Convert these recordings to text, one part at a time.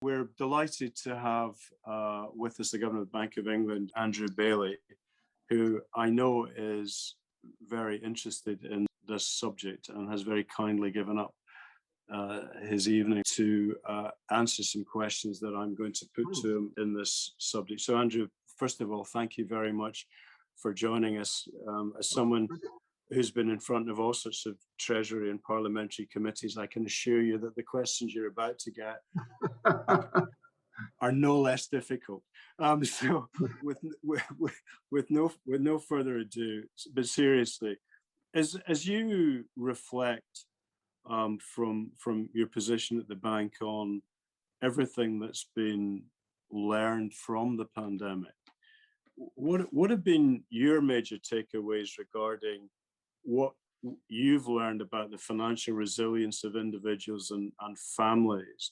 we're delighted to have with us the Governor of the Bank of England, Andrew Bailey, who I know is very interested in this subject and has very kindly given up his evening to answer some questions that I'm going to put to him in this subject. So Andrew, first of all, thank you very much for joining us. As someone who's been in front of all sorts of Treasury and parliamentary committees, I can assure you that the questions you're about to get are no less difficult. So with no further ado, but seriously, as you reflect from your position at the bank on everything that's been learned from the pandemic, what have been your major takeaways regarding what you've learned about the financial resilience of individuals and families,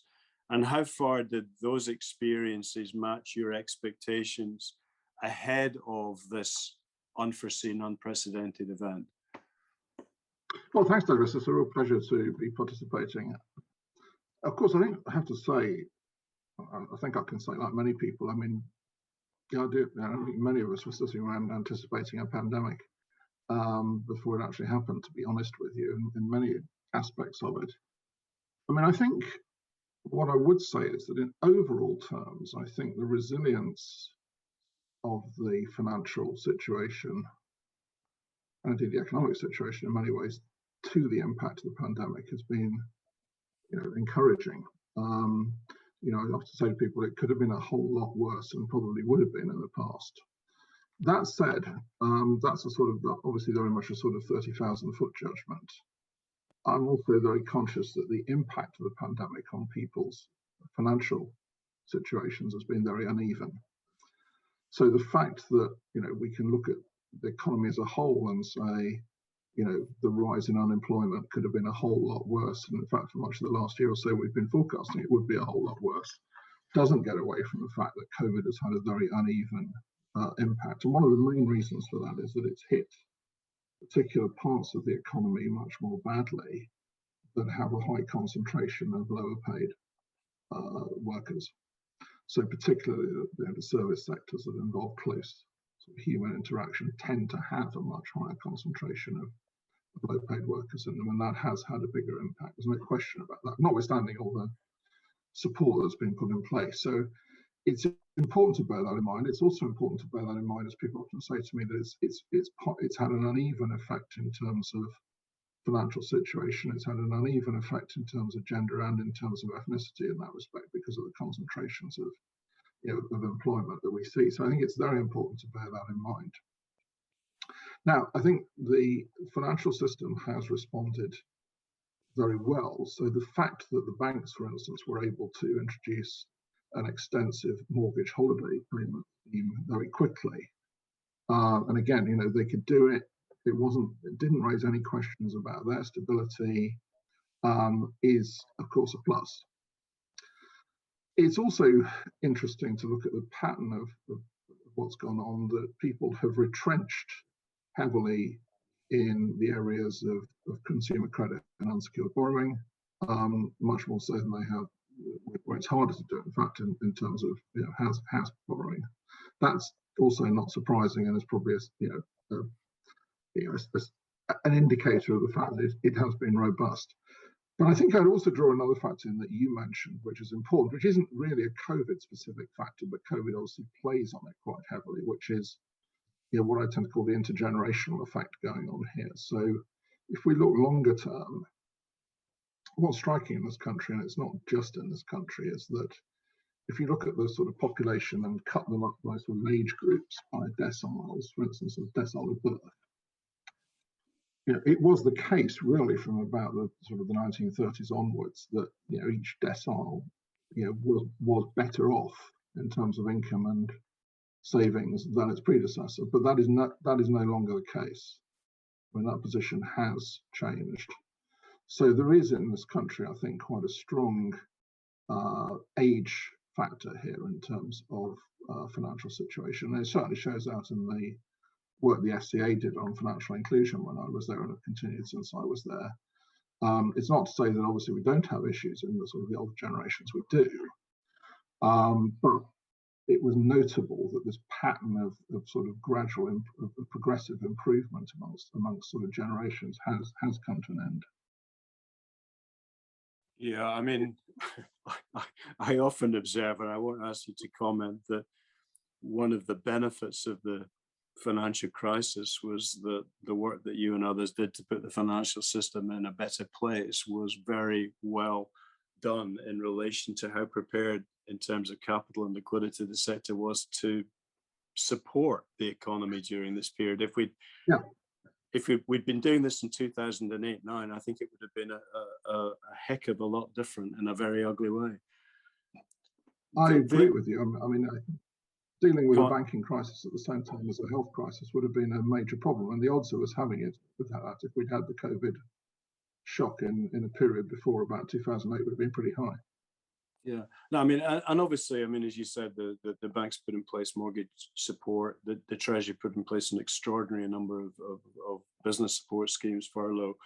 and how far did those experiences match your expectations ahead of this unforeseen, unprecedented event? Well, thanks, Douglas. It's a real pleasure to be participating. Of course, I have to say, I think I can say, like many people, I mean, the idea, many of us were sitting around anticipating a pandemic before it actually happened, to be honest with you, in many aspects of it. I mean, I think what I would say is that in overall terms, I think the resilience of the financial situation and indeed the economic situation in many ways to the impact of the pandemic has been, encouraging. I often say to people it could have been a whole lot worse and probably would have been in the past. That said, that's a sort of obviously very much a sort of 30,000-foot judgment. I'm also very conscious that the impact of the pandemic on people's financial situations has been very uneven. So the fact that we can look at the economy as a whole and say, the rise in unemployment could have been a whole lot worse, and in fact for much of the last year or so we've been forecasting it would be a whole lot worse, doesn't get away from the fact that COVID has had a very uneven impact. And one of the main reasons for that is that it's hit particular parts of the economy much more badly that have a high concentration of lower paid workers. So particularly the service sectors that involve close sort of human interaction tend to have a much higher concentration of low paid workers in them, and that has had a bigger impact. There's no question about that, notwithstanding all the support that's been put in place. So it's important to bear that in mind. It's also important to bear that in mind, as people often say to me, that it's had an uneven effect in terms of financial situation. It's had an uneven effect in terms of gender and in terms of ethnicity in that respect, because of the concentrations of of employment that we see. So I think it's very important to bear that in mind. Now, I think the financial system has responded very well. So the fact that the banks, for instance, were able to introduce an extensive mortgage holiday payment scheme very quickly, and again, they could do it. It didn't raise any questions about their stability, is of course a plus. It's also interesting to look at the pattern of what's gone on, that people have retrenched heavily in the areas of consumer credit and unsecured borrowing, much more so than they have where it's harder to do it, in fact, in terms of house borrowing. That's also not surprising, and is probably an indicator of the fact that it has been robust. But I think I'd also draw another factor in that you mentioned, which is important, which isn't really a COVID-specific factor, but COVID obviously plays on it quite heavily, which is what I tend to call the intergenerational effect going on here. So if we look longer term, what's striking in this country, and it's not just in this country, is that if you look at the sort of population and cut them up by sort of age groups by deciles, for instance, a decile of birth, it was the case really from about the sort of the 1930s onwards that each decile was better off in terms of income and savings than its predecessor, but that is no longer the case. I mean, that position has changed. So there is in this country, I think, quite a strong age factor here in terms of financial situation, and it certainly shows out in the work the FCA did on financial inclusion when I was there, and have continued since I was there. It's not to say that obviously we don't have issues in the sort of the older generations, we do, But it was notable that this pattern of sort of gradual, of progressive improvement amongst sort of generations has come to an end. Yeah, I mean, I often observe, and I won't ask you to comment, that one of the benefits of the financial crisis was that the work that you and others did to put the financial system in a better place was very well done in relation to how prepared in terms of capital and liquidity the sector was to support the economy during this period. If we'd been doing this in 2008-9, I think it would have been a heck of a lot different in a very ugly way. I agree with you. I mean, dealing with a banking crisis at the same time as a health crisis would have been a major problem. And the odds of us having it with that, if we'd had the COVID shock in a period before about 2008, would have been pretty high. Yeah, no, I mean, and obviously, I mean, as you said, the banks put in place mortgage support, the Treasury put in place an extraordinary number of business support schemes, furlough,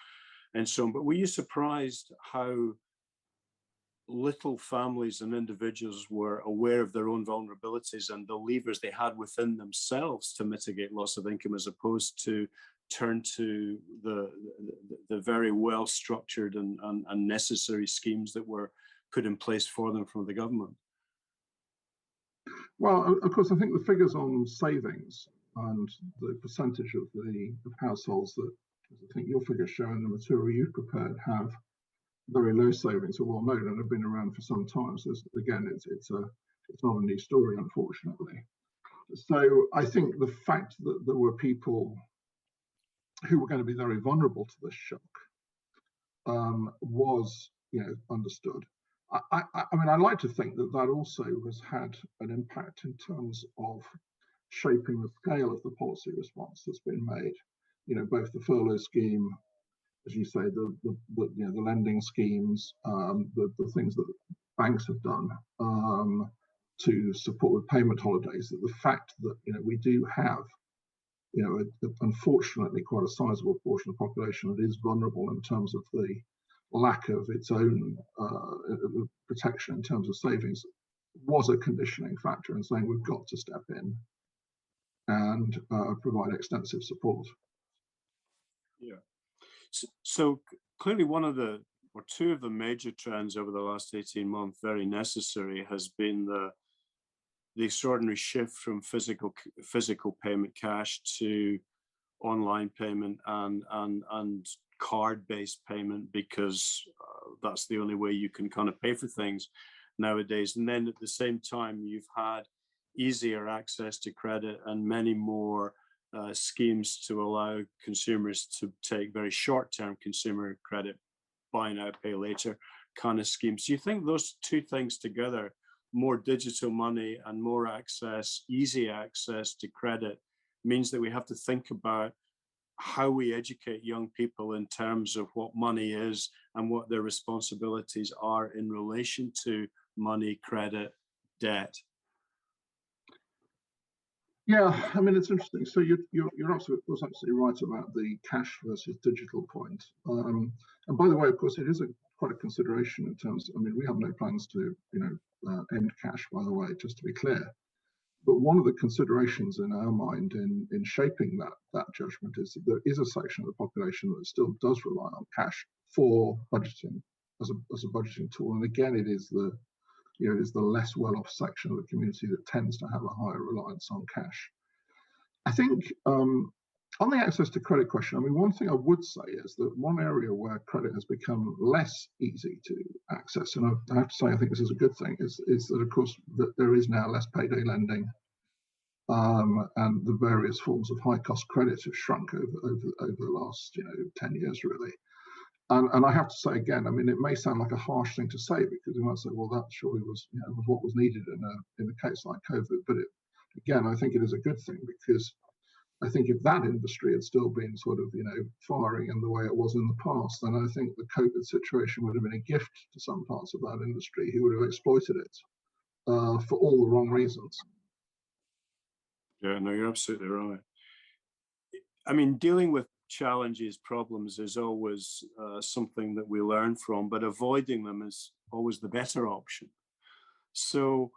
and so on. But were you surprised how little families and individuals were aware of their own vulnerabilities and the levers they had within themselves to mitigate loss of income, as opposed to turn to the very well structured and necessary schemes that were put in place for them from the government? Well, of course, I think the figures on savings and the percentage of households that, I think your figures show in the material you've prepared, have very low savings are well known and have been around for some time. So again, it's not a new story, unfortunately. So I think the fact that there were people who were going to be very vulnerable to this shock was, understood. I mean, I like to think that also has had an impact in terms of shaping the scale of the policy response that's been made. Both the furlough scheme, as you say, the lending schemes, the things that banks have done to support with payment holidays. That the fact that we do have unfortunately quite a sizable portion of the population that is vulnerable in terms of the lack of its own protection in terms of savings was a conditioning factor in saying we've got to step in and provide extensive support. Yeah. So clearly two of the major trends over the last 18 months, very necessary, has been the extraordinary shift from physical payment, cash, to online payment and card-based payment, because that's the only way you can kind of pay for things nowadays. And then at the same time, you've had easier access to credit and many more schemes to allow consumers to take very short-term consumer credit, buy now, pay later kind of schemes. Do you think those two things together, more digital money and more access, easy access to credit, means that we have to think about how we educate young people in terms of what money is and what their responsibilities are in relation to money, credit, debt? Yeah, I mean, it's interesting. So you're absolutely right about the cash versus digital point. And by the way, of course, it is quite a consideration in terms. I mean, we have no plans to end cash, by the way, just to be clear. But one of the considerations in our mind in shaping that judgment is that there is a section of the population that still does rely on cash for budgeting as a budgeting tool. And again, it is the less well-off section of the community that tends to have a higher reliance on cash. I think on the access to credit question, I mean, one thing I would say is that one area where credit has become less easy to access, and I have to say I think this is a good thing, is that, of course, that there is now less payday lending, and the various forms of high-cost credit have shrunk over the last 10 years, really. And I have to say again, I mean, it may sound like a harsh thing to say, because you might say, well, that surely was was what was needed in a case like COVID. But again, I think it is a good thing, because I think if that industry had still been sort of firing in the way it was in the past, then I think the COVID situation would have been a gift to some parts of that industry who would have exploited it for all the wrong reasons. Yeah, no, you're absolutely right. I mean, dealing with challenges, problems is always something that we learn from, but avoiding them is always the better option. So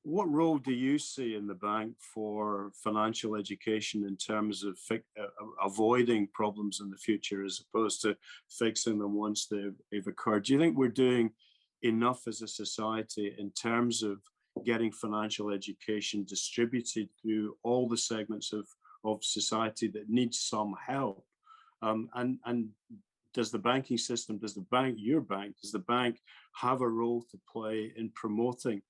what role do you see in the bank for financial education in terms of avoiding problems in the future as opposed to fixing them once they've occurred? Do you think we're doing enough as a society in terms of getting financial education distributed through all the segments of society that need some help? And does the banking system, does the bank have a role to play in promoting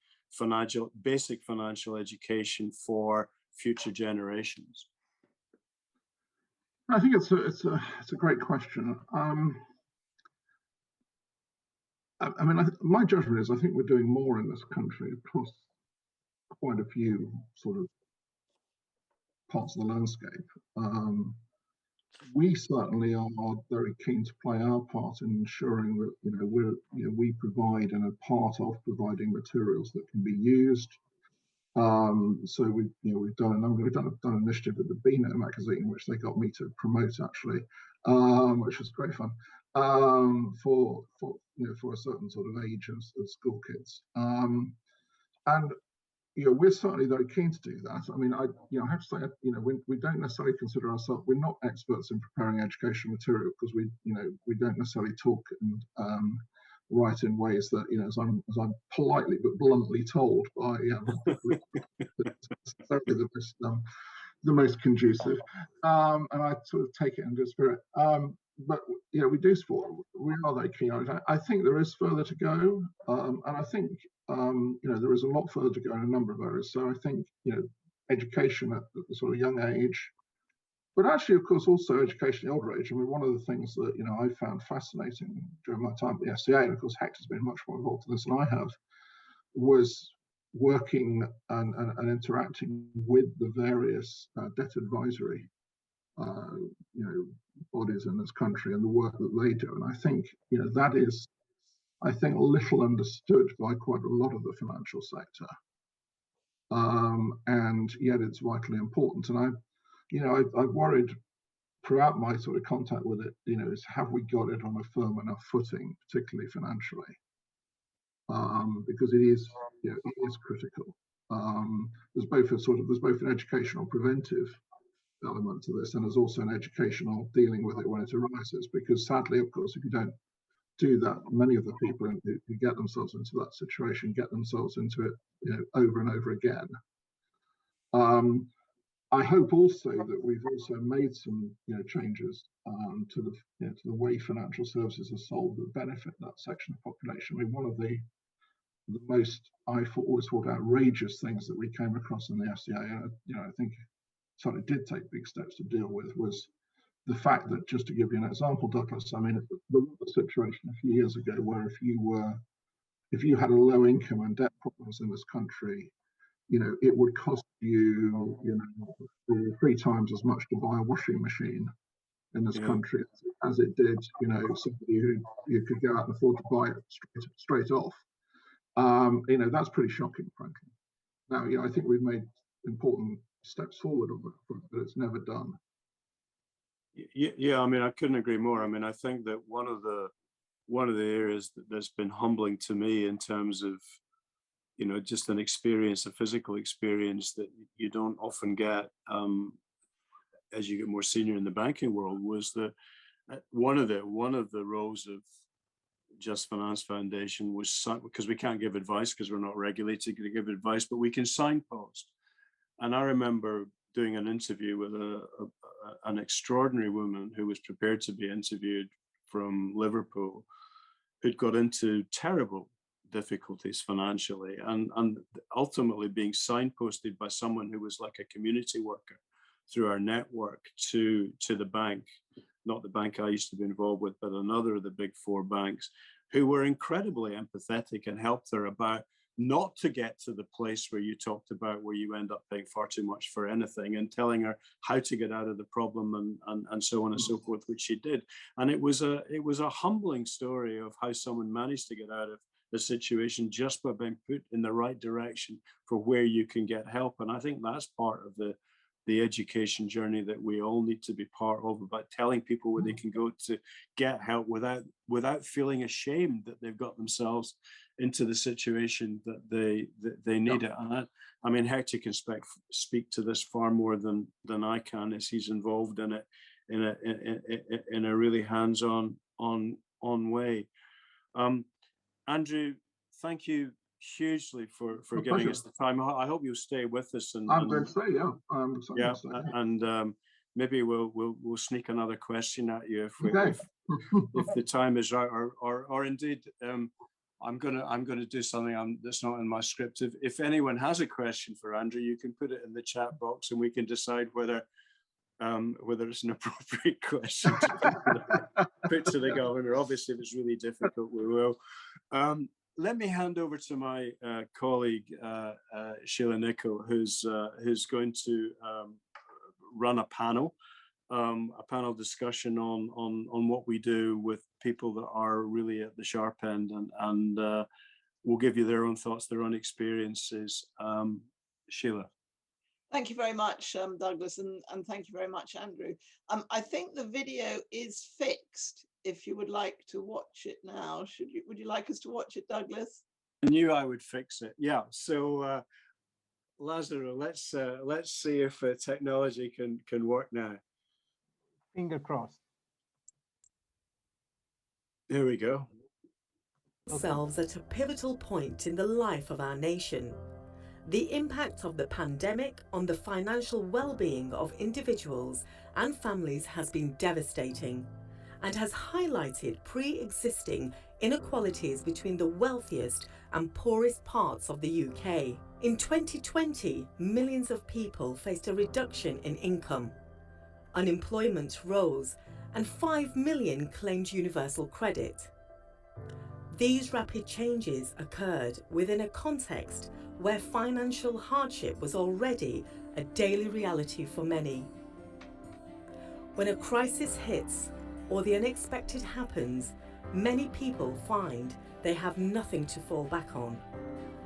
basic financial education for future generations? I think it's a great question. I mean, my judgment is I think we're doing more in this country across quite a few sort of parts of the landscape. We certainly are very keen to play our part in ensuring that we provide and are part of providing materials that can be used. So we've done an initiative with the Beano magazine, which they got me to promote actually, which was great fun, for a certain sort of age of school kids. And we're certainly very keen to do that. I mean, I have to say, we don't necessarily consider ourselves, we're not experts in preparing educational material because we don't necessarily talk and write in ways that, as I'm politely but bluntly told by the most conducive, and I sort of take it in good spirit. But we do sport. We are very keen on it. I think there is further to go, and I think there is a lot further to go in a number of areas. So I think education at the sort of young age, but actually, of course, also education at older age. I mean, one of the things that I found fascinating during my time at the FCA, and of course Hector's been much more involved in this than I have, was working and interacting with the various debt advisory bodies in this country and the work that they do. And I think that is, I think, little understood by quite a lot of the financial sector, and yet it's vitally important. And I've worried throughout my sort of contact with it, is have we got it on a firm enough footing, particularly financially, because it is critical. There's both an educational preventive element to this, and there's also an educational dealing with it when it arises, because sadly, of course, if you don't do that, many of the people who get themselves into that situation get themselves into it over and over again. I hope also that we've also made some changes to the way financial services are sold that benefit that section of population. I mean, one of the most always thought outrageous things that we came across in the FCA, and I think certainly did take big steps to deal with, was the fact that, just to give you an example, Douglas, I mean, there was a situation a few years ago where if you had a low income and debt problems in this country, it would cost you, 3 times as much to buy a washing machine in this country as it did, somebody who could go out and afford to buy it straight off. That's pretty shocking, frankly. Now, I think we've made important steps forward on that front, but it's never done. Yeah, I mean, I couldn't agree more. I mean, I think that one of the areas that's been humbling to me in terms of just a physical experience that you don't often get as you get more senior in the banking world, was that one of the roles of Just Finance Foundation was, because we can't give advice because we're not regulated to give advice, but we can signpost. And I remember doing an interview with an extraordinary woman who was prepared to be interviewed from Liverpool, who'd got into terrible difficulties financially, and ultimately being signposted by someone who was like a community worker through our network to the bank, not the bank I used to be involved with, but another of the big 4 banks, who were incredibly empathetic and helped her about not to get to the place where you talked about, where you end up paying far too much for anything, and telling her how to get out of the problem and so on and so forth, which she did. And it was a humbling story of how someone managed to get out of the situation just by being put in the right direction for where you can get help. And I think that's part of the education journey that we all need to be part of, about telling people where they can go to get help without feeling ashamed that they've got themselves into the situation that they need it. And I mean, Hector can speak to this far more than I can, as he's involved in it in a really hands-on way. Andrew, thank you hugely for giving us the time. I hope you'll stay with us. And I'm going to say, yeah. And maybe we'll sneak another question at you if the time is right, or indeed I'm gonna do something that's not in my script. If anyone has a question for Andrew, you can put it in the chat box, and we can decide whether it's an appropriate question to put to the governor. Obviously, if it's really difficult, we will. Let me hand over to my colleague, Sheila Nicoll, who's going to run a panel discussion on what we do with people that are really at the sharp end, and will give you their own thoughts, their own experiences. Sheila. Thank you very much, Douglas, and thank you very much, Andrew. I think the video is fixed. If you would like to watch it now, would you like us to watch it, Douglas? I knew I would fix it. Yeah. So, Lazaro, let's see if technology can work now. Finger crossed. There we go. Ourselves at a pivotal point in the life of our nation. The impact of the pandemic on the financial well-being of individuals and families has been devastating, and has highlighted pre-existing inequalities between the wealthiest and poorest parts of the UK. In 2020, millions of people faced a reduction in income. Unemployment rose, and 5 million claimed universal credit. These rapid changes occurred within a context where financial hardship was already a daily reality for many. When a crisis hits, or the unexpected happens, many people find they have nothing to fall back on,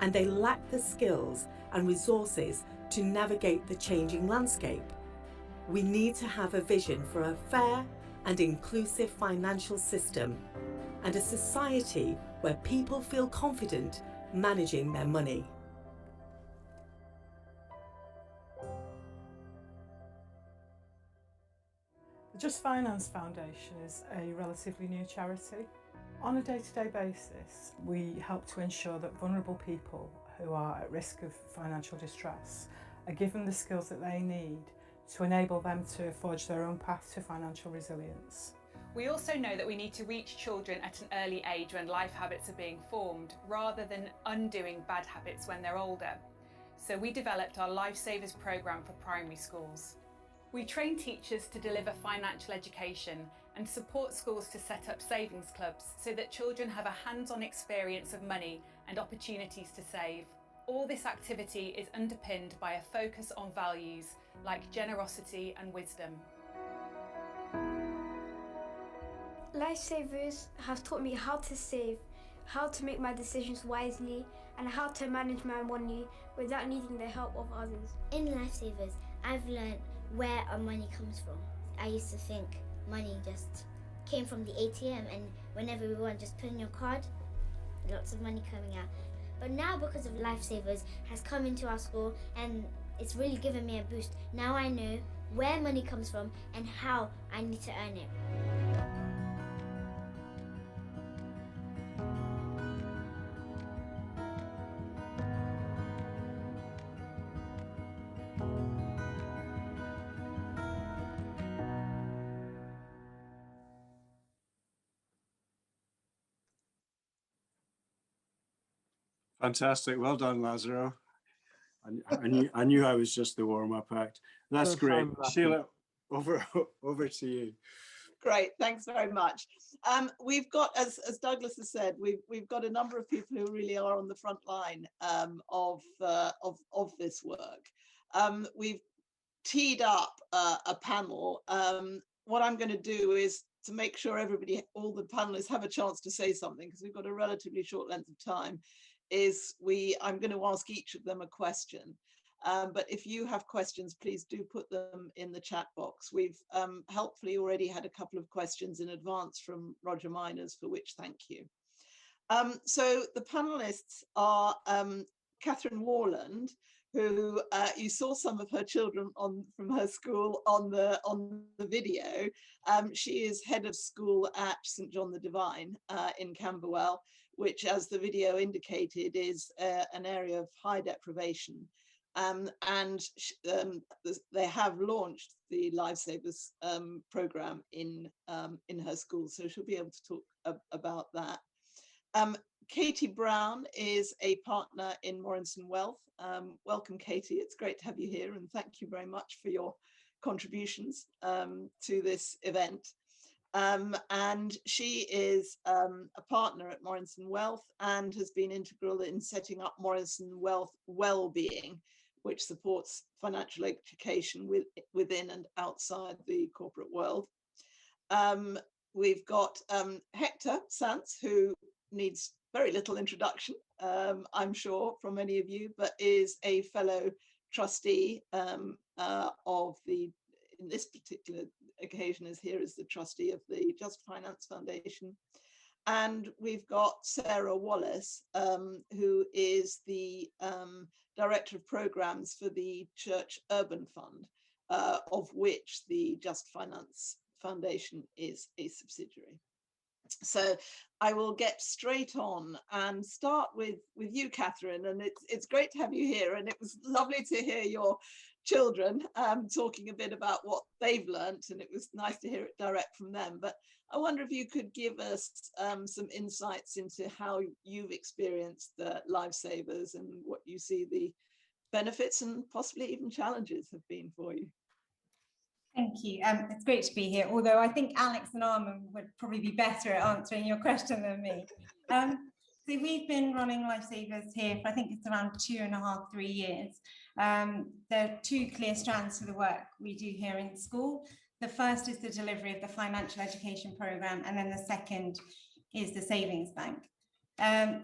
and they lack the skills and resources to navigate the changing landscape. We need to have a vision for a fair and inclusive financial system, and a society where people feel confident managing their money. The Just Finance Foundation is a relatively new charity. On a day-to-day basis, we help to ensure that vulnerable people who are at risk of financial distress are given the skills that they need to enable them to forge their own path to financial resilience. We also know that we need to reach children at an early age when life habits are being formed, rather than undoing bad habits when they're older. So we developed our Lifesavers programme for primary schools. We train teachers to deliver financial education and support schools to set up savings clubs so that children have a hands-on experience of money and opportunities to save. All this activity is underpinned by a focus on values like generosity and wisdom. Lifesavers have taught me how to save, how to make my decisions wisely, and how to manage my money without needing the help of others. In Lifesavers, I've learned where our money comes from. I used to think money just came from the ATM, and whenever we want, just put in your card, lots of money coming out. But now, because of Lifesavers has come into our school, and it's really given me a boost. Now I know where money comes from and how I need to earn it. Fantastic. Well done, Lazaro. I knew I was just the warm-up act. That's great. Sheila, over to you. Great, thanks very much. We've got, as Douglas has said, we've got a number of people who really are on the front line of this work. We've teed up a panel. What I'm going to do is to make sure all the panelists have a chance to say something, because we've got a relatively short length of time, I'm going to ask each of them a question. But if you have questions, please do put them in the chat box. We've helpfully already had a couple of questions in advance from Roger Miners, for which thank you. So the panelists are Catherine Warland, who you saw some of her children from her school on the video. She is head of school at St John the Divine in Camberwell, which, as the video indicated, is an area of high deprivation. They have launched the Lifesavers program in her school, so she'll be able to talk about that. Katy Brown is a partner in Morrinson Wealth. Welcome, Katy. It's great to have you here, and thank you very much for your contributions to this event. And she is a partner at Morrinson Wealth and has been integral in setting up Morrinson Wealth Wellbeing, which supports financial education within and outside the corporate world. We've got Hector Sants, who needs very little introduction, I'm sure, from many of you, but is a fellow trustee of the, in this particular occasion, is here as the trustee of the Just Finance Foundation. And we've got Sarah Wallace, who is the Director of Programs for the Church Urban Fund, of which the Just Finance Foundation is a subsidiary. So I will get straight on and start with you, Catherine, and it's great to have you here, and it was lovely to hear your children talking a bit about what they've learnt, and it was nice to hear it direct from them. But I wonder if you could give us some insights into how you've experienced the Lifesavers and what you see the benefits and possibly even challenges have been for you. Thank you. It's great to be here, although I think Alex and Armin would probably be better at answering your question than me. So we've been running Lifesavers here for, I think it's around 2.5, 3 years. There are two clear strands to the work we do here in school. The first is the delivery of the financial education programme, and then the second is the savings bank.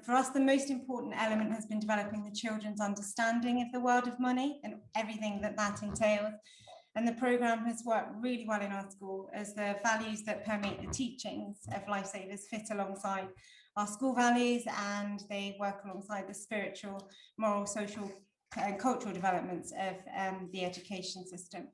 For us, the most important element has been developing the children's understanding of the world of money and everything that entails. And the programme has worked really well in our school, as the values that permeate the teachings of Lifesavers fit alongside our school values, and they work alongside the spiritual, moral, social and cultural developments of the education system.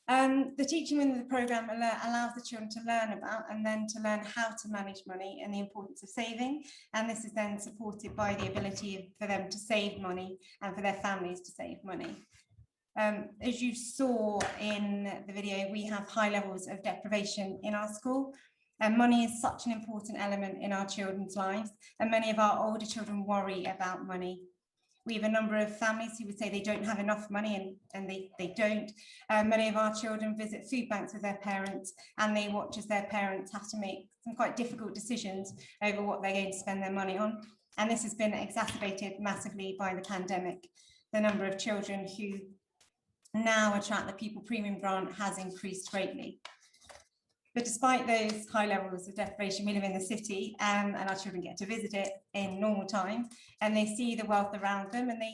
The teaching within the programme allows the children to learn about and then to learn how to manage money and the importance of saving. And this is then supported by the ability for them to save money and for their families to save money. As you saw in the video, we have high levels of deprivation in our school, and money is such an important element in our children's lives, and many of our older children worry about money. We have a number of families who would say they don't have enough money, and they don't. Many of our children visit food banks with their parents, and they watch as their parents have to make some quite difficult decisions over what they're going to spend their money on. And this has been exacerbated massively by the pandemic. The number of children who now attract the People Premium Grant has increased greatly. But despite those high levels of deprivation, we live in the city, and our children get to visit it in normal times, and they see the wealth around them, and they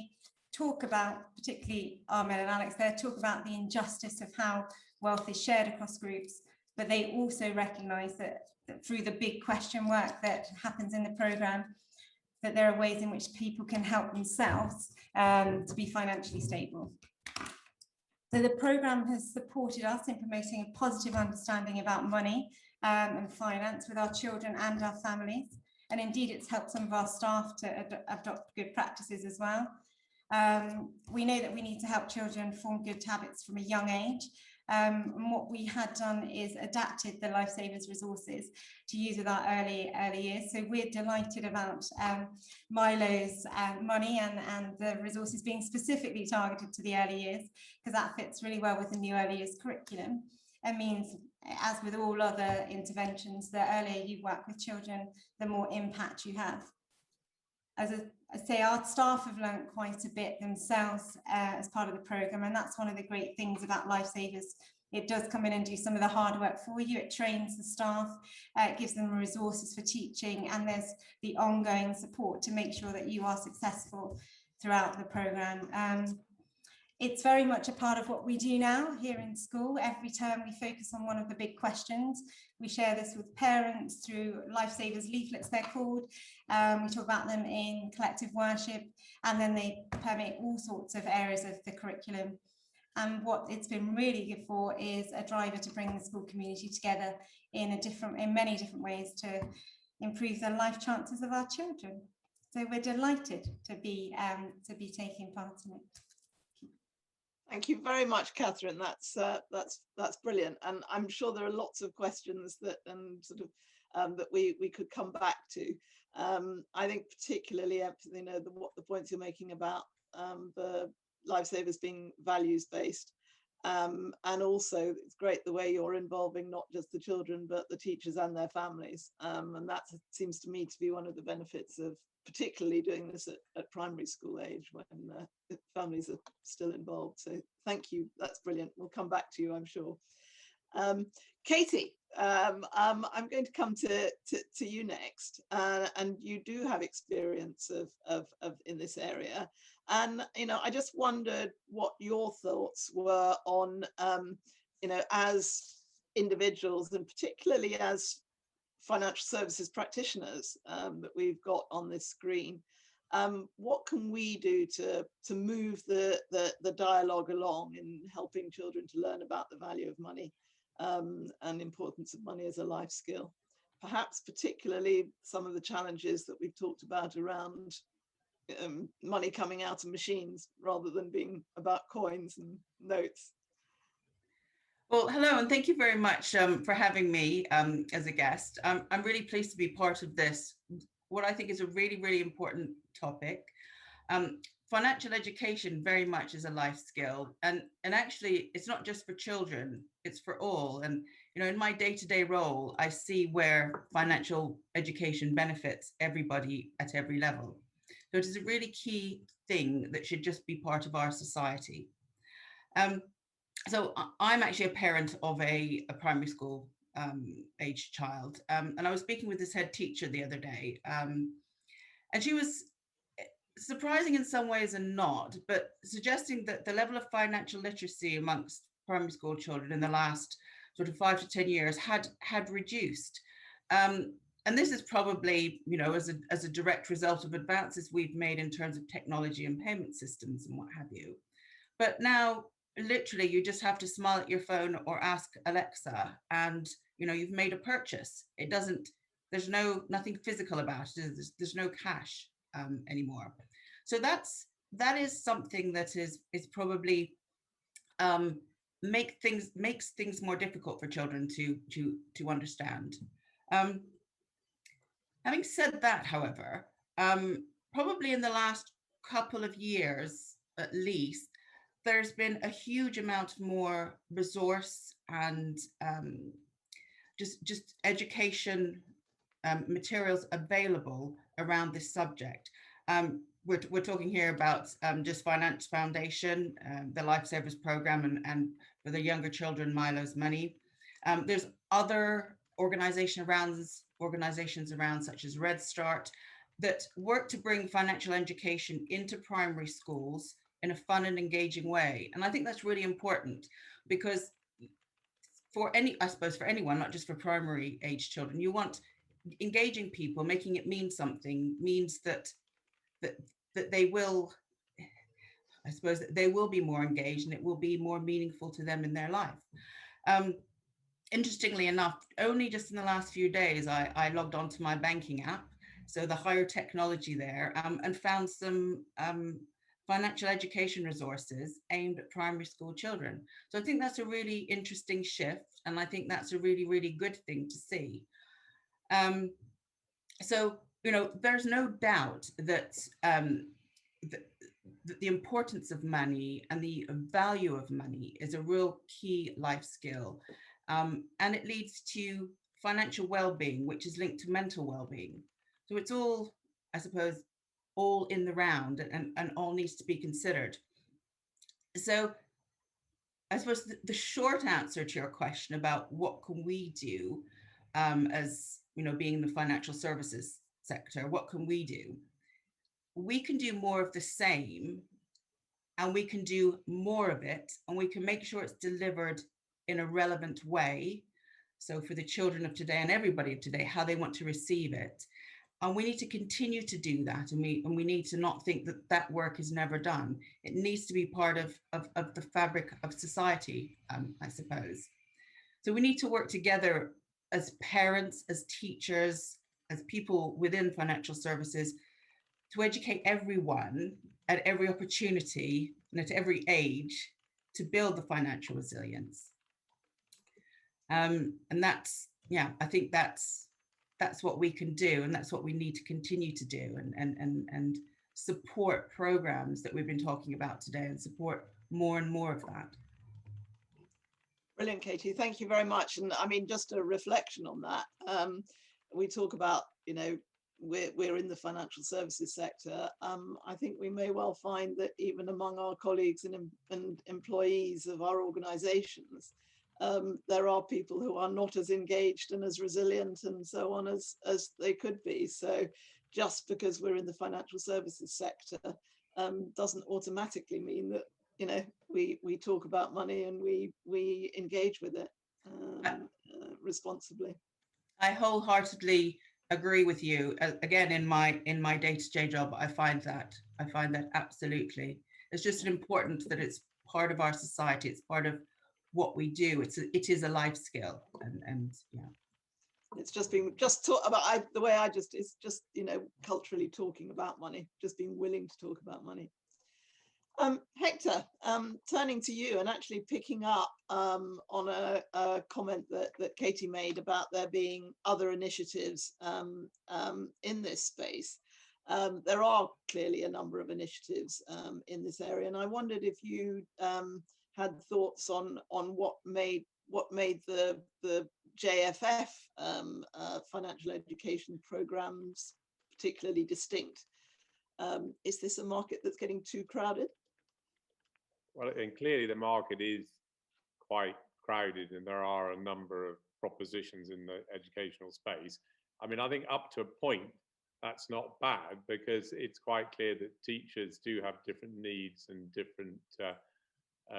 talk about, particularly Armin and Alex there, talk about the injustice of how wealth is shared across groups, but they also recognise that through the big question work that happens in the programme, that there are ways in which people can help themselves to be financially stable. So the programme has supported us in promoting a positive understanding about money and finance with our children and our families. And indeed, it's helped some of our staff to adopt good practices as well. We know that we need to help children form good habits from a young age. And what we had done is adapted the Lifesavers resources to use with our early years. So we're delighted about Milo's money and the resources being specifically targeted to the early years, because that fits really well within the early years curriculum. It means, as with all other interventions, the earlier you work with children, the more impact you have. As I say, our staff have learned quite a bit themselves as part of the programme, and that's one of the great things about Lifesavers. It does come in and do some of the hard work for you. It trains the staff, it gives them resources for teaching, and there's the ongoing support to make sure that you are successful. throughout the programme. It's very much a part of what we do now here in school. Every term we focus on one of the big questions. We share this with parents through Lifesavers leaflets, they're called. We talk about them in collective worship, and then they permeate all sorts of areas of the curriculum. And what it's been really good for is a driver to bring the school community together in many different ways to improve the life chances of our children. So we're delighted to be taking part in it. Thank you very much, Catherine. That's brilliant, and I'm sure there are lots of questions that that we could come back to. I think particularly, what the points you're making about the Lifesavers being values based, and also it's great the way you're involving not just the children but the teachers and their families, and that seems to me to be one of the benefits of particularly doing this at primary school age when families are still involved. So thank you, that's brilliant. We'll come back to you, I'm sure. Katy, I'm going to come to you next, and you do have experience of in this area, and I just wondered what your thoughts were on as individuals, and particularly as financial services practitioners that we've got on this screen. What can we do to move the dialogue along in helping children to learn about the value of money and importance of money as a life skill? Perhaps particularly some of the challenges that we've talked about around money coming out of machines rather than being about coins and notes. Well, hello, and thank you very much for having me as a guest. I'm really pleased to be part of this, what I think is a really, really important topic. Financial education very much is a life skill, and actually it's not just for children, it's for all. And in my day-to-day role, I see where financial education benefits everybody at every level. So it is a really key thing that should just be part of our society. So I'm actually a parent of a primary school age child, and I was speaking with this head teacher the other day, and she was surprising in some ways and not, but suggesting that the level of financial literacy amongst primary school children in the last sort of 5 to 10 years had reduced. And this is probably, as a direct result of advances we've made in terms of technology and payment systems and what have you. But now, literally, you just have to smile at your phone or ask Alexa, and you've made a purchase. It doesn't. There's nothing physical about it. There's no cash anymore. So that is something that is probably makes things more difficult for children to understand. Having said that, however, probably in the last couple of years at least, there's been a huge amount more resource and just education materials available around this subject. We're talking here about just Finance Foundation, the Lifesavers program, and for the younger children, Milo's Money. There's other organizations around, such as Red Start, that work to bring financial education into primary schools in a fun and engaging way. And I think that's really important, because for anyone, not just for primary age children, you want engaging people, making it mean something, means that they will, I suppose, that they will be more engaged and it will be more meaningful to them in their life. Interestingly enough, only just in the last few days, I logged onto my banking app, so the higher technology there, and found some financial education resources aimed at primary school children. So I think that's a really interesting shift, and I think that's a really, really good thing to see. So, there's no doubt that the importance of money and the value of money is a real key life skill. And it leads to financial well-being, which is linked to mental well-being. So it's all, I suppose, all in the round, and all needs to be considered. So I suppose the short answer to your question about what can we do as, being in the financial services sector, what can we do? we can do more of the same, and we can do more of it, and we can make sure it's delivered in a relevant way. So for the children of today and everybody of today, how they want to receive it. And we need to continue to do that. And we need to not think that that work is never done. It needs to be part of the fabric of society, I suppose. So we need to work together as parents, as teachers, as people within financial services to educate everyone at every opportunity and at every age to build the financial resilience. And that's, yeah, I think that's what we can do, and that's what we need to continue to do, and support programs that we've been talking about today, and support more and more of that. Brilliant, Katy. Thank you very much. And I mean, just a reflection on that. We talk about, you know, we're in the financial services sector. I think we may well find that even among our colleagues and employees of our organisations, there are people who are not as engaged and as resilient and so on as they could be. So just because we're in the financial services sector doesn't automatically mean that, you know, we talk about money and we engage with it responsibly. I wholeheartedly agree with you. Again, in my day-to-day job, I find that absolutely. It's just important that it's part of our society. It's part of what we do. It is a life skill, and yeah. It's just being taught about. The way I just, it's just, you know, culturally talking about money, just being willing to talk about money. Hector, turning to you and actually picking up on a comment that Katy made about there being other initiatives in this space. There are clearly a number of initiatives in this area, and I wondered if you had thoughts on what made the JFF financial education programs particularly distinct. Is this a market that's getting too crowded? Well, and clearly the market is quite crowded, and there are a number of propositions in the educational space. I mean, I think up to a point, that's not bad, because it's quite clear that teachers do have different needs and different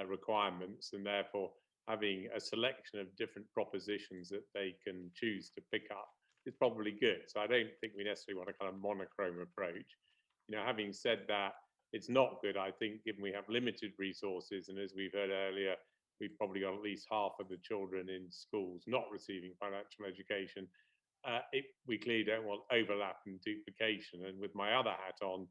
requirements, and therefore having a selection of different propositions that they can choose to pick up is probably good. So I don't think we necessarily want a kind of monochrome approach. You know, having said that, it's not good, I think, given we have limited resources, and as we've heard earlier, we've probably got at least half of the children in schools not receiving financial education. We clearly don't want overlap and duplication. And with my other hat on,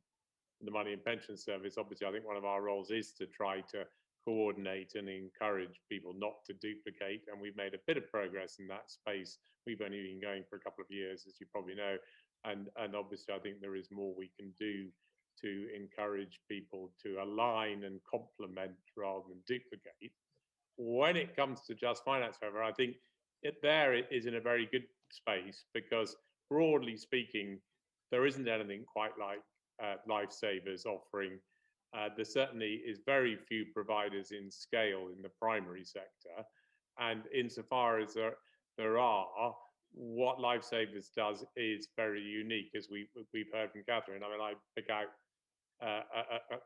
the Money and Pension Service, obviously I think one of our roles is to try to coordinate and encourage people not to duplicate, and we've made a bit of progress in that space. We've only been going for a couple of years, as you probably know, and obviously I think there is more we can do to encourage people to align and complement rather than duplicate. When it comes to Just Finance, however, I think it is in a very good space, because broadly speaking, there isn't anything quite like Lifesavers offering. There certainly is very few providers in scale in the primary sector, and insofar as there are, what Lifesavers does is very unique, as we've heard from Catherine. I mean, I pick out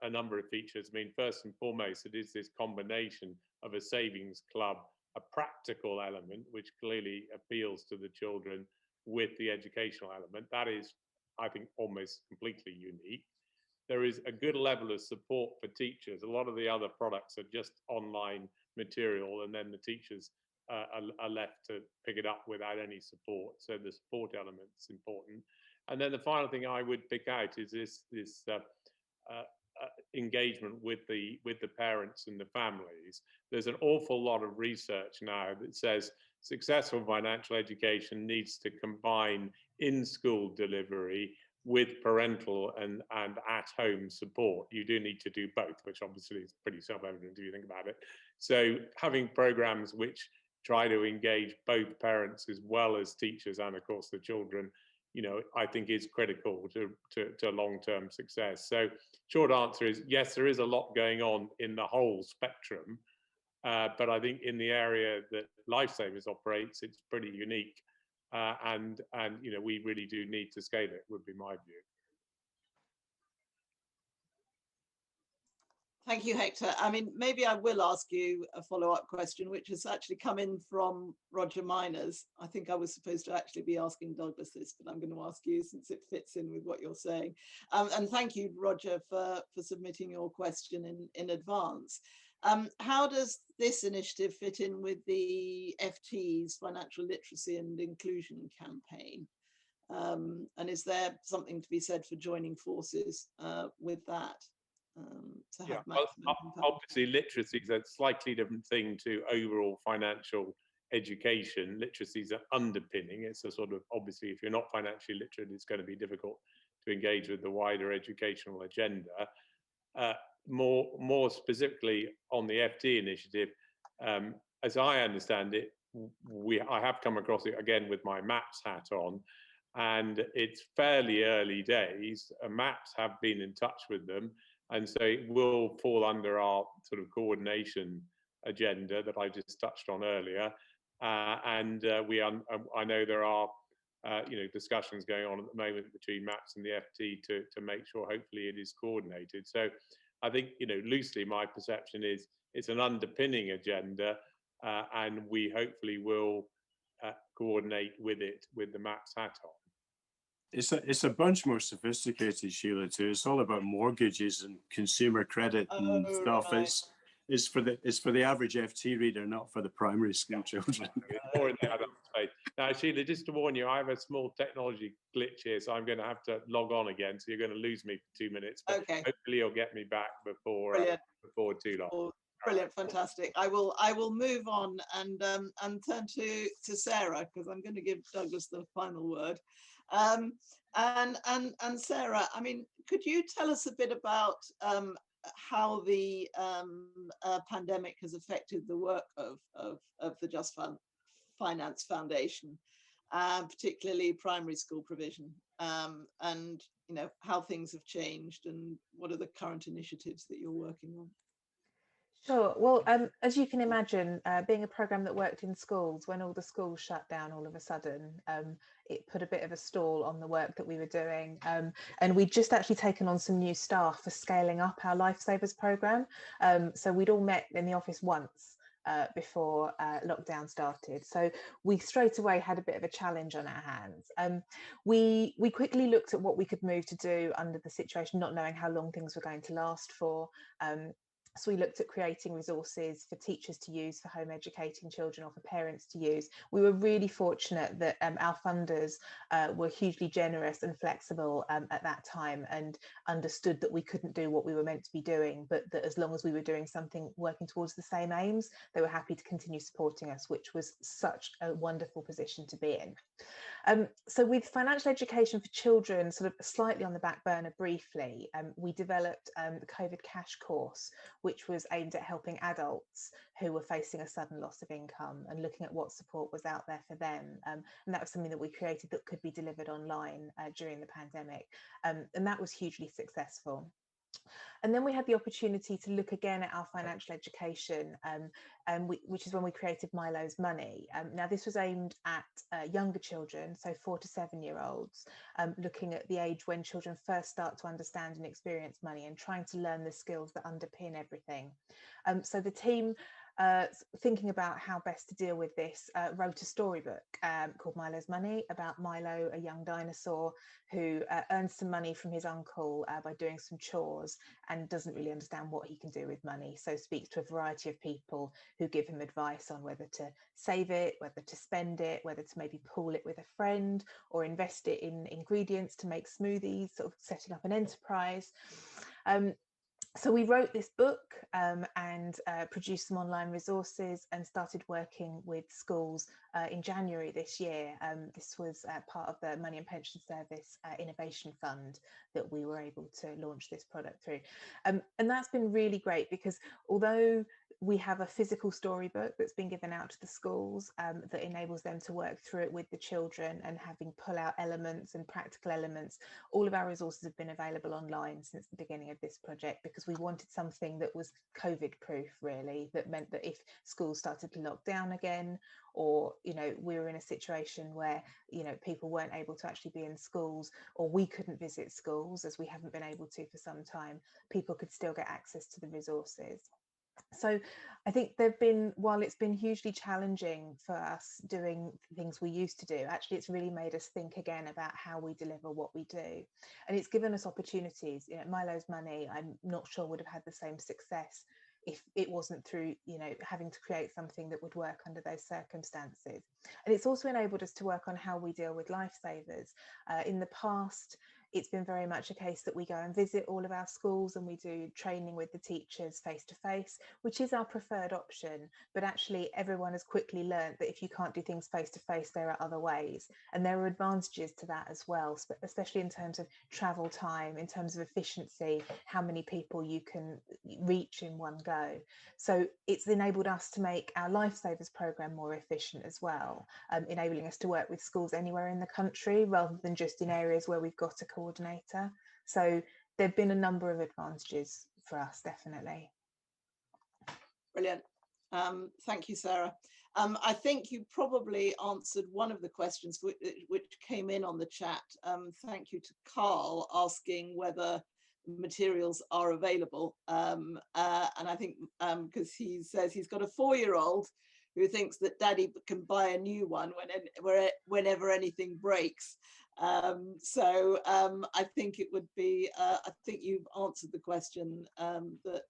a number of features. I mean, first and foremost, it is this combination of a savings club, a practical element, which clearly appeals to the children, with the educational element. That is, I think, almost completely unique. There is a good level of support for teachers. A lot of the other products are just online material, and then the teachers are left to pick it up without any support. So the support element is important. And then the final thing I would pick out is this engagement with the parents and the families. There's an awful lot of research now that says successful financial education needs to combine in-school delivery with parental and at-home support. You do need to do both, which obviously is pretty self-evident if you think about it. So having programs which try to engage both parents as well as teachers and, of course, the children, you know, I think is critical to long-term success. So short answer is yes, there is a lot going on in the whole spectrum, but I think in the area that Lifesavers operates, it's pretty unique, and you know, we really do need to scale it, would be my view. Thank you, Hector. I mean, maybe I will ask you a follow-up question, which has actually come in from Roger Miners. I think I was supposed to actually be asking Douglas this, but I'm going to ask you since it fits in with what you're saying. And thank you, Roger, for submitting your question in advance. How does this initiative fit in with the FT's Financial Literacy and Inclusion campaign? And is there something to be said for joining forces with that? To have obviously literacy is a slightly different thing to overall financial education. Literacy is an underpinning. It's a sort of, obviously, if you're not financially literate, it's going to be difficult to engage with the wider educational agenda. More specifically on the FT initiative, as I understand it, I have come across it again with my MAPS hat on, and it's fairly early days. MAPS have been in touch with them, and so it will fall under our sort of coordination agenda that I just touched on earlier. I know there are discussions going on at the moment between MAPS and the FT to make sure hopefully it is coordinated. So I think, loosely my perception is it's an underpinning agenda, and we hopefully will coordinate with it with the MAPS hat on. It's a bunch more sophisticated, Sheila, too. It's all about mortgages and consumer credit and stuff. Right. It's for the average FT reader, not for the primary school children. More in the adult space. Now, Sheila, just to warn you, I have a small technology glitch here, so I'm going to have to log on again. So you're going to lose me for 2 minutes. But okay. Hopefully, you'll get me back before too long. Brilliant, fantastic. I will move on and turn to Sarah, because I'm going to give Douglas the final word. And Sarah, I mean, could you tell us a bit about how the pandemic has affected the work of the Just Finance Foundation, particularly primary school provision, and how things have changed and what are the current initiatives that you're working on? Sure. Well, as you can imagine, being a programme that worked in schools, when all the schools shut down all of a sudden, it put a bit of a stall on the work that we were doing. And we'd just actually taken on some new staff for scaling up our Lifesavers programme. So we'd all met in the office once before lockdown started. So we straight away had a bit of a challenge on our hands. We quickly looked at what we could move to do under the situation, not knowing how long things were going to last for. So we looked at creating resources for teachers to use for home educating children or for parents to use. We were really fortunate that our funders were hugely generous and flexible at that time, and understood that we couldn't do what we were meant to be doing, but that as long as we were doing something working towards the same aims, they were happy to continue supporting us, which was such a wonderful position to be in. So with financial education for children sort of slightly on the back burner briefly, we developed the COVID cash course, which was aimed at helping adults who were facing a sudden loss of income and looking at what support was out there for them. And that was something that we created that could be delivered online during the pandemic. And that was hugely successful. And then we had the opportunity to look again at our financial education, which is when we created Milo's Money. Now, this was aimed at younger children, so 4 to 7 year olds, looking at the age when children first start to understand and experience money and trying to learn the skills that underpin everything. So the team, thinking about how best to deal with this, wrote a storybook called Milo's Money, about Milo, a young dinosaur who earns some money from his uncle by doing some chores and doesn't really understand what he can do with money. So speaks to a variety of people who give him advice on whether to save it, whether to spend it, whether to maybe pool it with a friend or invest it in ingredients to make smoothies, sort of setting up an enterprise. So we wrote this book and produced some online resources and started working with schools in January this year. This was part of the Money and Pension Service Innovation Fund that we were able to launch this product through. And that's been really great, because although we have a physical storybook that's been given out to the schools that enables them to work through it with the children, and having pull-out elements and practical elements. All of our resources have been available online since the beginning of this project, because we wanted something that was COVID-proof, really, that meant that if schools started to lock down again, or we were in a situation where people weren't able to actually be in schools, or we couldn't visit schools, as we haven't been able to for some time, people could still get access to the resources. So I think while it's been hugely challenging for us doing things we used to do, actually it's really made us think again about how we deliver what we do. And it's given us opportunities. Milo's Money, I'm not sure would have had the same success if it wasn't through, having to create something that would work under those circumstances. And it's also enabled us to work on how we deal with lifesavers. In the past, it's been very much a case that we go and visit all of our schools and we do training with the teachers face to face, which is our preferred option. But actually, everyone has quickly learned that if you can't do things face to face, there are other ways. And there are advantages to that as well, especially in terms of travel time, in terms of efficiency, how many people you can reach in one go. So it's enabled us to make our Lifesavers programme more efficient as well, enabling us to work with schools anywhere in the country rather than just in areas where we've got a coordinator. So there have been a number of advantages for us, definitely. Brilliant. Thank you, Sarah. I think you probably answered one of the questions which came in on the chat. Thank you to Carl asking whether materials are available. And I think because he says he's got a 4-year-old who thinks that daddy can buy a new one whenever anything breaks. So I think it would be, I think you've answered the question that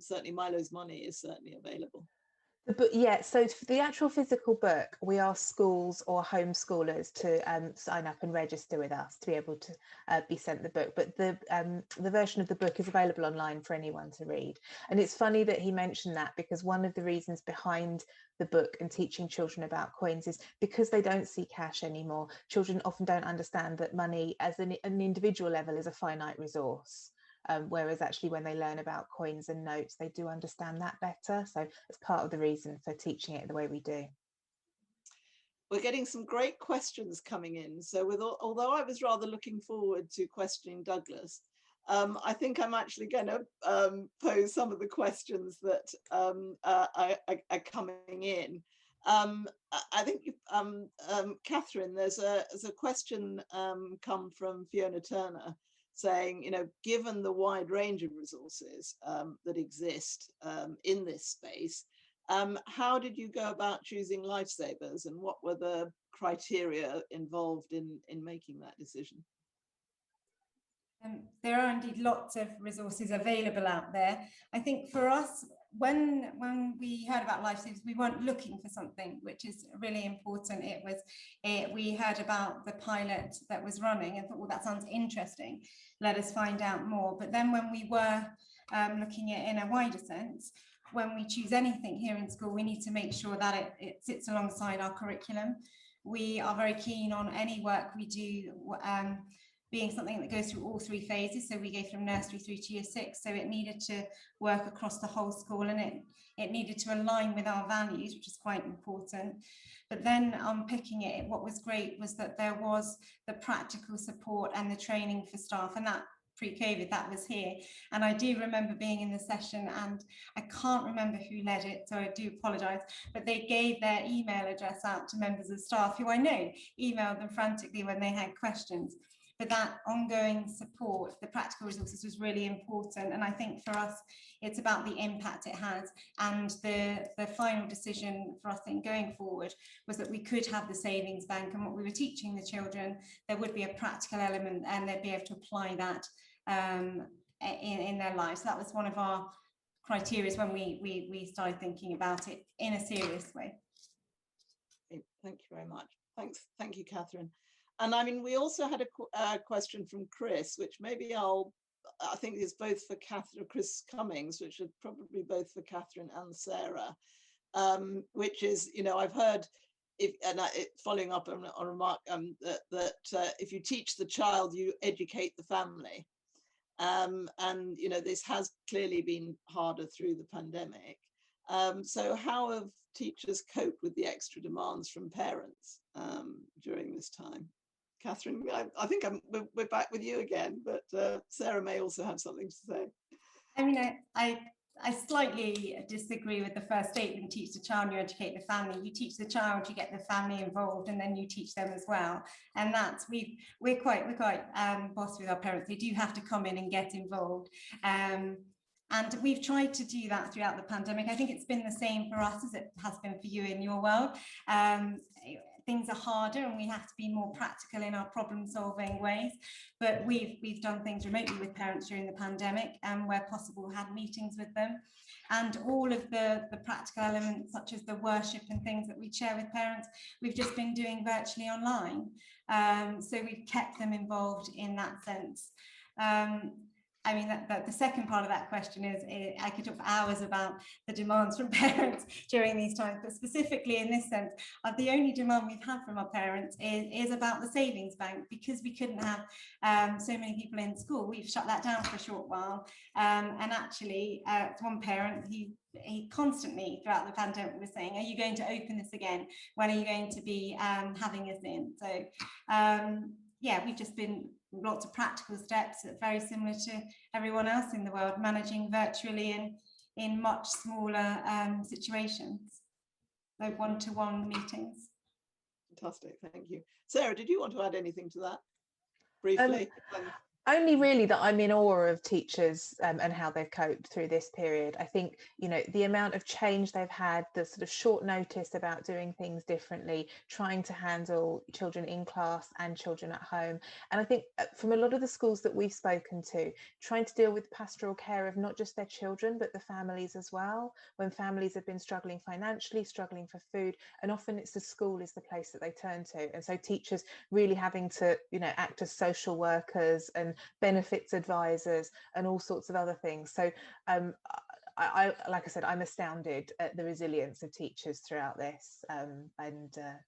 certainly Milo's Money is certainly available. But yeah, so for the actual physical book, we ask schools or homeschoolers to sign up and register with us to be able to be sent the book. But the version of the book is available online for anyone to read. And it's funny that he mentioned that, because one of the reasons behind the book and teaching children about coins is because they don't see cash anymore. Children often don't understand that money as an individual level is a finite resource. Whereas actually when they learn about coins and notes, they do understand that better. So it's part of the reason for teaching it the way we do. We're getting some great questions coming in. So although I was rather looking forward to questioning Douglas, I think I'm actually going to pose some of the questions that are coming in. I think, Catherine, there's a question come from Fiona Turner, saying, given the wide range of resources that exist in this space, how did you go about choosing Lifesavers, and what were the criteria involved in making that decision? There are indeed lots of resources available out there. I think for us, when we heard about Lifesavers, we weren't looking for something, which is really important. We heard about the pilot that was running and thought, well, that sounds interesting. Let us find out more. But then when we were looking at it in a wider sense, when we choose anything here in school, we need to make sure that it sits alongside our curriculum. We are very keen on any work we do being something that goes through all 3 phases. So we go from nursery through to year 6. So it needed to work across the whole school, and it needed to align with our values, which is quite important. But then picking it, what was great was that there was the practical support and the training for staff, and that pre-COVID, that was here. And I do remember being in the session, and I can't remember who led it, so I do apologise, but they gave their email address out to members of staff who I know emailed them frantically when they had questions. But that ongoing support, the practical resources, was really important. And I think for us, it's about the impact it has. And the final decision for us in going forward was that we could have the savings bank, and what we were teaching the children, there would be a practical element and they'd be able to apply that in their lives. So that was one of our criteria when we started thinking about it in a serious way. Thank you very much. Thank you, Catherine. And I mean, we also had a question from Chris, which maybe I think is both for Catherine, Chris Cummings, which are probably both for Catherine and Sarah, which is, I've heard, following up on a remark, that if you teach the child, you educate the family. And, this has clearly been harder through the pandemic. So how have teachers coped with the extra demands from parents during this time? Catherine, I think we're back with you again, but Sarah may also have something to say. I mean, I slightly disagree with the first statement: teach the child, you educate the family. You teach the child, you get the family involved, and then you teach them as well. And that's we're quite bossy with our parents. They do have to come in and get involved. And we've tried to do that throughout the pandemic. I think it's been the same for us as it has been for you in your world. Things are harder and we have to be more practical in our problem solving ways, but we've done things remotely with parents during the pandemic, and where possible had meetings with them, and all of the practical elements such as the worship and things that we share with parents we've just been doing virtually online. So we've kept them involved in that sense. I mean, the second part of that question is, I could talk for hours about the demands from parents during these times, but specifically in this sense, the only demand we've had from our parents is about the savings bank, because we couldn't have so many people in school. We've shut that down for a short while. And actually, one parent, he constantly throughout the pandemic was saying, are you going to open this again? When are you going to be having us in? So yeah, we've just been lots of practical steps, very similar to everyone else in the world, managing virtually in much smaller situations, like one-to-one meetings. Fantastic, thank you. Sarah, did you want to add anything to that briefly? Only really that I'm in awe of teachers and how they've coped through this period. I think, you know, the amount of change they've had, the sort of short notice about doing things differently, trying to handle children in class and children at home. And I think from a lot of the schools that we've spoken to, trying to deal with pastoral care of not just their children, but the families as well, when families have been struggling financially, struggling for food, and often it's the school is the place that they turn to. And so teachers really having to, you know, act as social workers and benefits advisors and all sorts of other things. So I like I said, I'm astounded at the resilience of teachers throughout this,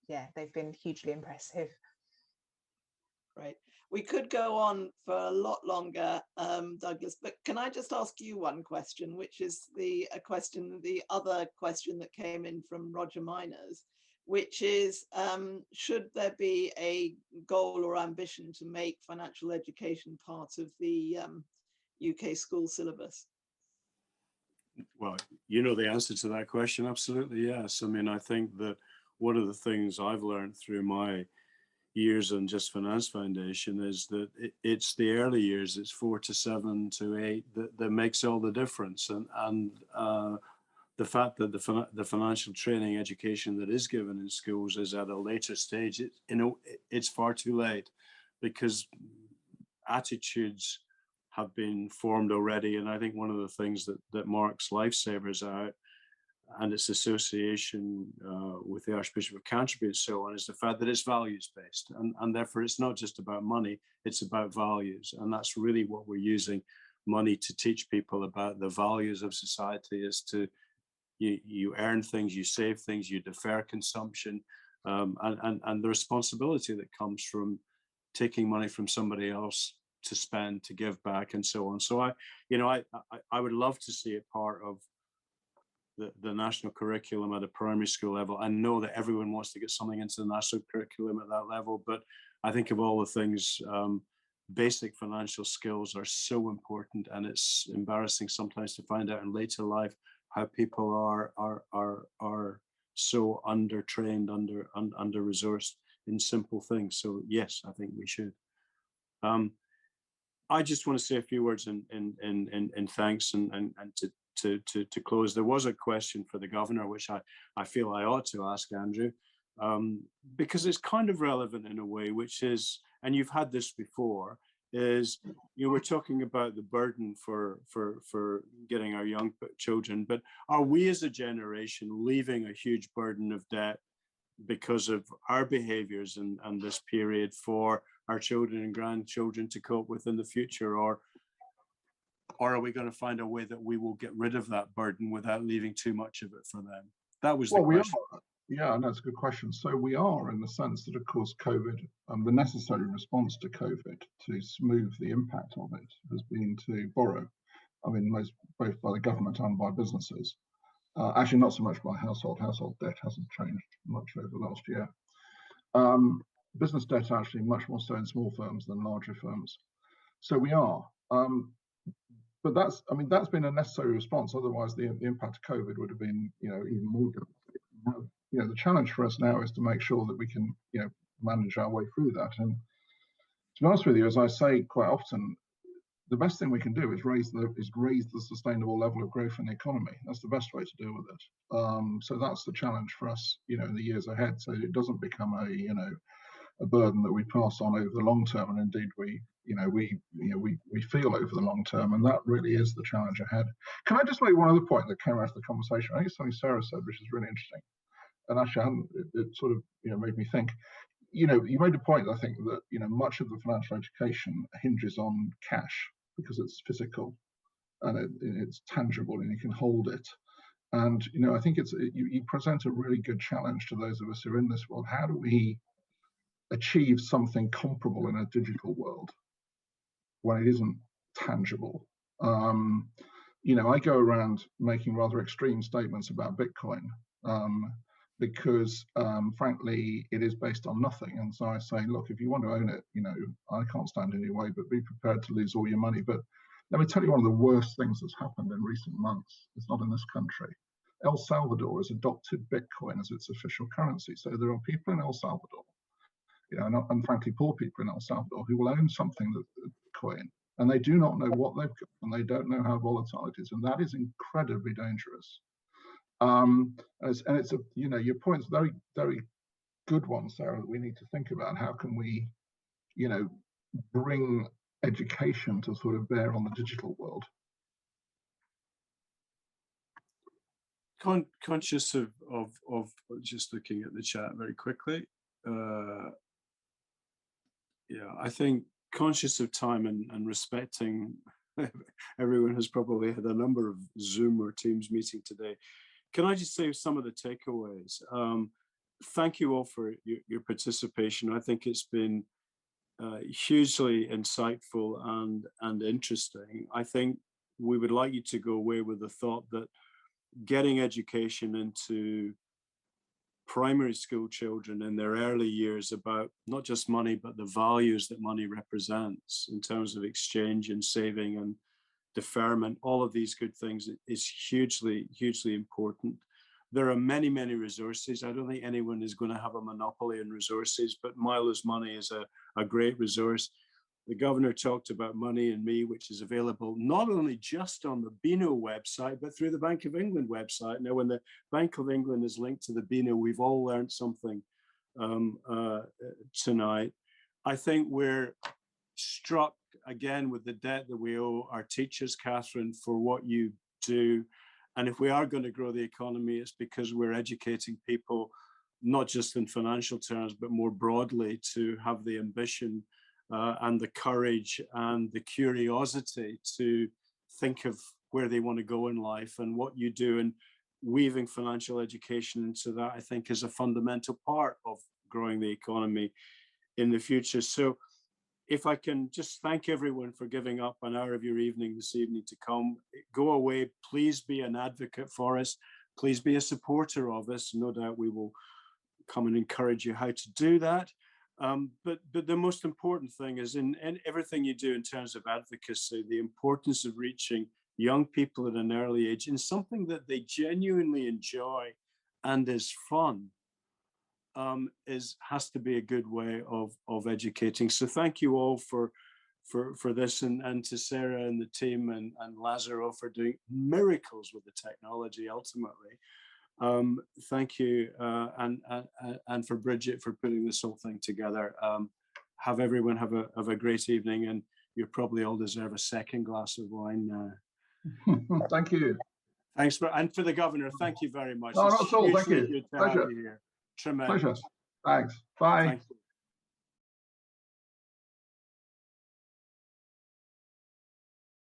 yeah, they've been hugely impressive. Right, we could go on for a lot longer, Douglas, but can I just ask you one question, which is the other question that came in from Roger Miners, which is, should there be a goal or ambition to make financial education part of the UK school syllabus? Well, you know the answer to that question, absolutely yes. I mean, I think that one of the things I've learned through my years on Just Finance Foundation is that it's the early years, it's 4 to 7 to 8 that makes all the difference. And the fact that the financial training education that is given in schools is at a later stage, it's far too late, because attitudes have been formed already. And I think one of the things that marks Lifesavers out and its association with the Archbishop of Canterbury and so on is the fact that it's values based, and therefore it's not just about money, it's about values. And that's really what we're using money to teach people about. The values of society is to you earn things, you save things, you defer consumption, and the responsibility that comes from taking money from somebody else to spend, to give back, and so on. So I would love to see it part of the national curriculum at a primary school level. I know that everyone wants to get something into the national curriculum at that level, but I think of all the things, basic financial skills are so important, and it's embarrassing sometimes to find out in later life how people are so under-trained, under-resourced in simple things. So yes, I think we should. I just want to say a few words in thanks and to close. There was a question for the governor, which I feel I ought to ask Andrew, because it's kind of relevant in a way, which is, and you've had this before, is we're talking about the burden for getting our young children, but are we as a generation leaving a huge burden of debt because of our behaviors and this period for our children and grandchildren to cope with in the future, or are we going to find a way that we will get rid of that burden without leaving too much of it for them? That was the question. Yeah, that's a good question. So we are, in the sense that, of course, COVID, the necessary response to COVID to smooth the impact of it has been to borrow. I mean, both by the government and by businesses. Actually, not so much by household. Household debt hasn't changed much over the last year. Business debt actually much more so in small firms than larger firms. So we are. But that's been a necessary response. Otherwise, the impact of COVID would have been, even more difficult. The challenge for us now is to make sure that we can, manage our way through that. And to be honest with you, as I say quite often, the best thing we can do is raise the sustainable level of growth in the economy. That's the best way to deal with it. So that's the challenge for us, in the years ahead. So it doesn't become a burden that we pass on over the long term, and indeed we feel over the long term, and that really is the challenge ahead. Can I just make one other point that came out of the conversation? I think it's something Sarah said, which is really interesting, and actually it sort of made me think. You made a point, I think, that much of the financial education hinges on cash because it's physical and it's tangible and you can hold it. And I think you present a really good challenge to those of us who are in this world. How do we achieve something comparable in a digital world when it isn't tangible? I go around making rather extreme statements about Bitcoin because frankly it is based on nothing. And so I say, look, if you want to own it, I can't stand in your way, but be prepared to lose all your money. But let me tell you one of the worst things that's happened in recent months. It's not in this country. El Salvador has adopted Bitcoin as its official currency. So there are people in El Salvador, and frankly, poor people in El Salvador who will own something that's Bitcoin, and they do not know what they've got, and they don't know how volatile it is, and that is incredibly dangerous. And it's your point's very, very good one, Sarah, that we need to think about. How can we, bring education to sort of bear on the digital world? Conscious of just looking at the chat very quickly. I think conscious of time and respecting everyone has probably had a number of Zoom or Teams meeting today. Can I just say some of the takeaways? Thank you all for your participation. I think it's been hugely insightful and interesting. I think we would like you to go away with the thought that getting education into primary school children in their early years about not just money, but the values that money represents in terms of exchange and saving and deferment, all of these good things is hugely, hugely important. There are many, many resources. I don't think anyone is going to have a monopoly on resources, but Milo's Money is a great resource. The governor talked about Money and Me, which is available not only just on the Beano website, but through the Bank of England website. Now, when the Bank of England is linked to the Beano, we've all learned something tonight. I think we're struck again with the debt that we owe our teachers, Catherine, for what you do. And if we are going to grow the economy, it's because we're educating people, not just in financial terms, but more broadly, to have the ambition and the courage and the curiosity to think of where they want to go in life. And what you do in weaving financial education into that, I think, is a fundamental part of growing the economy in the future. So if I can just thank everyone for giving up an hour of your evening this evening to come. Go away, please be an advocate for us. Please be a supporter of us. No doubt we will come and encourage you how to do that. But the most important thing is in everything you do in terms of advocacy, the importance of reaching young people at an early age in something that they genuinely enjoy and is fun. Has to be a good way of educating. So thank you all for this, and to Sarah and the team and Lazaro for doing miracles with the technology ultimately. Thank you, and for Bridget for putting this whole thing together. Have everyone have a great evening, and you probably all deserve a second glass of wine now. Thank you. Thanks and for the governor. Thank you very much. No, not at all. Thank you. Pleasure. Here. Tremendous. Pleasure. Thanks. Bye. Thank you.